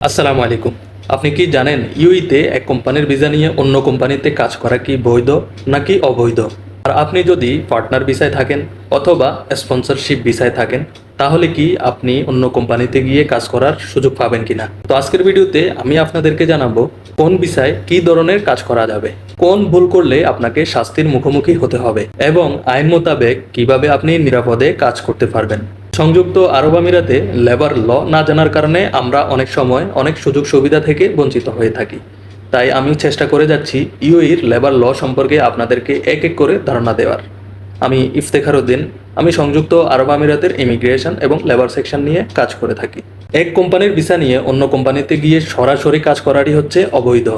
আসসালামু আলাইকুম। আপনি কি জানেন ইউইতে এক কোম্পানির ভিসা নিয়ে অন্য কোম্পানিতে কাজ করা কি বৈধ নাকি অবৈধ? আর আপনি যদি পার্টনার ভিসায় থাকেন অথবা স্পন্সরশিপ ভিসায় থাকেন তাহলে কি আপনি অন্য কোম্পানিতে গিয়ে কাজ করার সুযোগ পাবেন কিনা? তো আজকের ভিডিওতে আমি আপনাদেরকে জানাবো কোন ভিসায় কি ধরনের কাজ করা যাবে, কোন ভুল করলে আপনাকে শাস্তির মুখোমুখি হতে হবে এবং আইন মোতাবেক কিভাবে আপনি নিরাপদে কাজ করতে পারবেন। সংযুক্ত আরব আমিরাতে লেবার ল না জানার কারণে আমরা অনেক সময় অনেক সুযোগ সুবিধা থেকে বঞ্চিত হয়ে থাকি। তাই আমি চেষ্টা করে যাচ্ছি ইউএইর লেবার ল সম্পর্কে আপনাদেরকে এক এক করে ধারণা দেওয়ার। আমি ইফতেখার উদ্দিন। আমি সংযুক্ত আরব আমিরাতের ইমিগ্রেশন এবং লেবার সেকশন নিয়ে কাজ করে থাকি। এক কোম্পানির ভিসা নিয়ে অন্য কোম্পানিতে গিয়ে সরাসরি কাজ করারই হচ্ছে অবৈধ।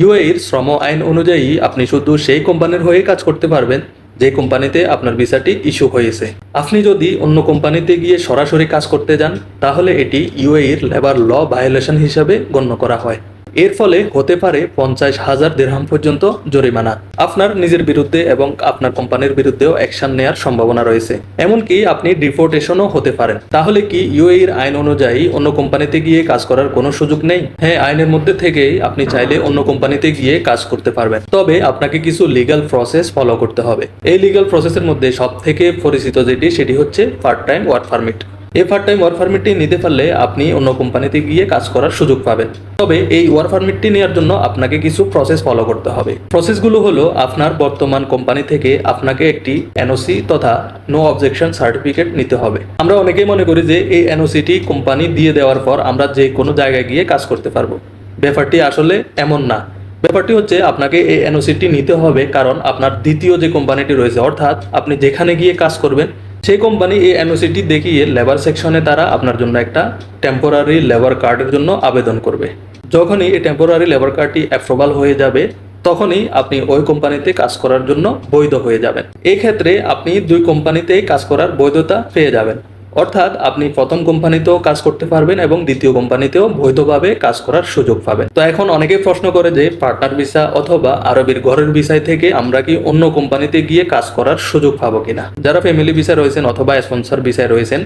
ইউএইর শ্রম আইন অনুযায়ী আপনি শুধু সেই কোম্পানির হয়ে কাজ করতে পারবেন যে কোম্পানিতে আপনার ভিসাটি ইস্যু হয়েছে। আপনি যদি অন্য কোম্পানিতে গিয়ে সরাসরি কাজ করতে যান তাহলে এটি ইউএইর লেবার ল ভায়োলেশন হিসাবে গণ্য করা হয়। এর ফলে হতে পারে 50,000 দিরহাম পর্যন্ত জরিমানা আপনার নিজের বিরুদ্ধে এবং আপনার কোম্পানির বিরুদ্ধেও অ্যাকশন নেওয়ার সম্ভাবনা রয়েছে। এমনকি আপনি ডিপোর্টেশনও হতে পারেন। তাহলে কি ইউএইর আইন অনুযায়ী অন্য কোম্পানিতে গিয়ে কাজ করার কোনো সুযোগ নেই? হ্যাঁ, আইনের মধ্যে থেকেই আপনি চাইলে অন্য কোম্পানিতে গিয়ে কাজ করতে পারবেন, তবে আপনাকে কিছু লিগ্যাল প্রসেস ফলো করতে হবে। এই লিগ্যাল প্রসেসের মধ্যে সব থেকে পরিচিত সেটি হচ্ছে পার্ট টাইম ওয়ার্ক পারমিট। এই পার্ট টাইম ওয়ার্ক পারমিটটি নিতে পারলে আপনি অন্য কোম্পানিতে গিয়ে কাজ করার সুযোগ পাবেন। তবে এই ওয়ার্ক পারমিটটি নেওয়ার জন্য আপনাকে কিছু প্রসেস ফলো করতে হবে। প্রসেসগুলো হলো আপনার বর্তমান কোম্পানি থেকে আপনাকে একটি এনওসি তথা নো অবজেকশন সার্টিফিকেট নিতে হবে। আমরা অনেকেই মনে করি যে এই এনওসিটি কোম্পানি দিয়ে দেওয়ার পর আমরা যে কোনো জায়গায় গিয়ে কাজ করতে পারবো। ব্যাপারটি আসলে এমন না। ব্যাপারটি হচ্ছে আপনাকে এই এনওসিটি নিতে হবে কারণ আপনার দ্বিতীয় যে কোম্পানিটি রয়েছে, অর্থাৎ আপনি যেখানে গিয়ে কাজ করবেন সেই কোম্পানি এই এনওসিটি দেখিয়ে লেবার সেকশনে তারা আপনার জন্য একটা টেম্পোরারি লেবার কার্ডের জন্য আবেদন করবে। যখনই এই টেম্পোরারি লেবার কার্ডটি অ্যাপ্রুভাল হয়ে যাবে তখনই আপনি ওই কোম্পানিতে কাজ করার জন্য বৈধ হয়ে যাবেন। এই ক্ষেত্রে আপনি দুই কোম্পানিতেই কাজ করার বৈধতা পেয়ে যাবেন, অর্থাৎ আপনি প্রথম কোম্পানিতেও কাজ করতে পারবেন এবং দ্বিতীয় কোম্পানিতেও বৈধভাবে কাজ করার সুযোগ পাবেন। তো এখন অনেকে প্রশ্ন করে যে পার্টনার ভিসা অথবা আরবের ঘরের ভিসায় থেকে আমরা কি অন্য কোম্পানিতে গিয়ে কাজ করার সুযোগ পাবো কিনা? যারা ফ্যামিলি ভিসা রয়েছেন অথবা স্পন্সর ভিসায় রয়েছেন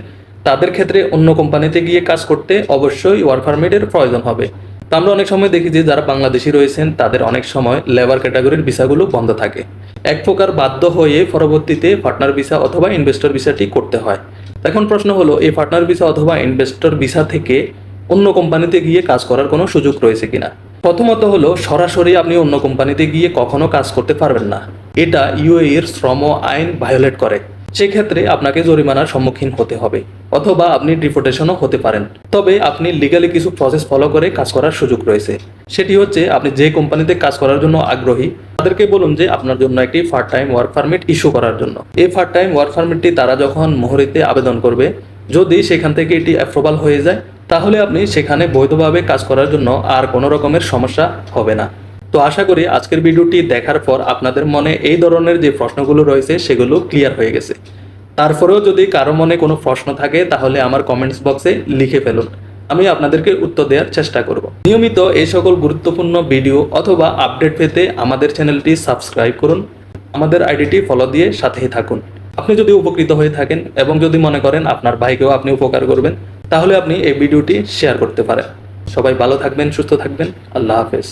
তাদের ক্ষেত্রে অন্য কোম্পানিতে গিয়ে কাজ করতে অবশ্যই ওয়ার্ক পারমিটের প্রয়োজন হবে। তো আমরা অনেক সময় দেখি যে যারা বাংলাদেশি রয়েছেন তাদের অনেক সময় লেবার ক্যাটাগরির ভিসাগুলো বন্ধ থাকে। এক প্রকার বাধ্য হয়ে পরবর্তীতে পার্টনার ভিসা অথবা ইনভেস্টর ভিসাটি করতে হয়। এখন প্রশ্ন হলো এই পার্টনার ভিসা অথবা ইনভেস্টর ভিসা থেকে অন্য কোম্পানিতে গিয়ে কাজ করার কোনো সুযোগ রয়েছে কিনা? প্রথমত হলো সরাসরি আপনি অন্য কোম্পানিতে গিয়ে কখনো কাজ করতে পারবেন না। এটা ইউএইর শ্রম আইন ভায়োলেট করে। সেক্ষেত্রে আপনাকে জরিমানার সম্মুখীন হতে হবে অথবা আপনি ডিপোর্টেশনও হতে পারেন। তবে আপনি লিগালি কিছু প্রসেস ফলো করে কাজ করার সুযোগ রয়েছে। সেটি হচ্ছে আপনি যে কোম্পানিতে কাজ করার জন্য আগ্রহী তাদেরকে বলুন যে আপনার জন্য একটি part time work permit issue করার জন্য। এই পার্ট টাইম ওয়ার্ক পারমিটটি তারা যখন মোহরিতে আবেদন করবে, যদি সেখান থেকে এটি অ্যাপ্রুভাল হয়ে যায় তাহলে আপনি সেখানে বৈধভাবে কাজ করার জন্য আর কোনো রকমের সমস্যা হবে না। তো আশা করি আজকের ভিডিওটি দেখার পর আপনাদের মনে এই ধরনের যে প্রশ্নগুলো রয়েছে সেগুলো ক্লিয়ার হয়ে গেছে। তারপরেও যদি কারো মনে কোনো প্রশ্ন থাকে তাহলে আমার কমেন্টস বক্সে লিখে ফেলুন, আমি আপনাদেরকে উত্তর দেওয়ার চেষ্টা করব। নিয়মিত এই সকল গুরুত্বপূর্ণ ভিডিও অথবা আপডেট পেতে আমাদের চ্যানেলটি সাবস্ক্রাইব করুন, আমাদের আইডিটি ফলো দিয়ে সাথেই থাকুন। আপনি যদি উপকৃত হয়ে থাকেন এবং যদি মনে করেন আপনার ভাইকেও আপনি উপকার করবেন তাহলে আপনি এই ভিডিওটি শেয়ার করতে পারেন। সবাই ভালো থাকবেন, সুস্থ থাকবেন। আল্লাহ হাফেজ।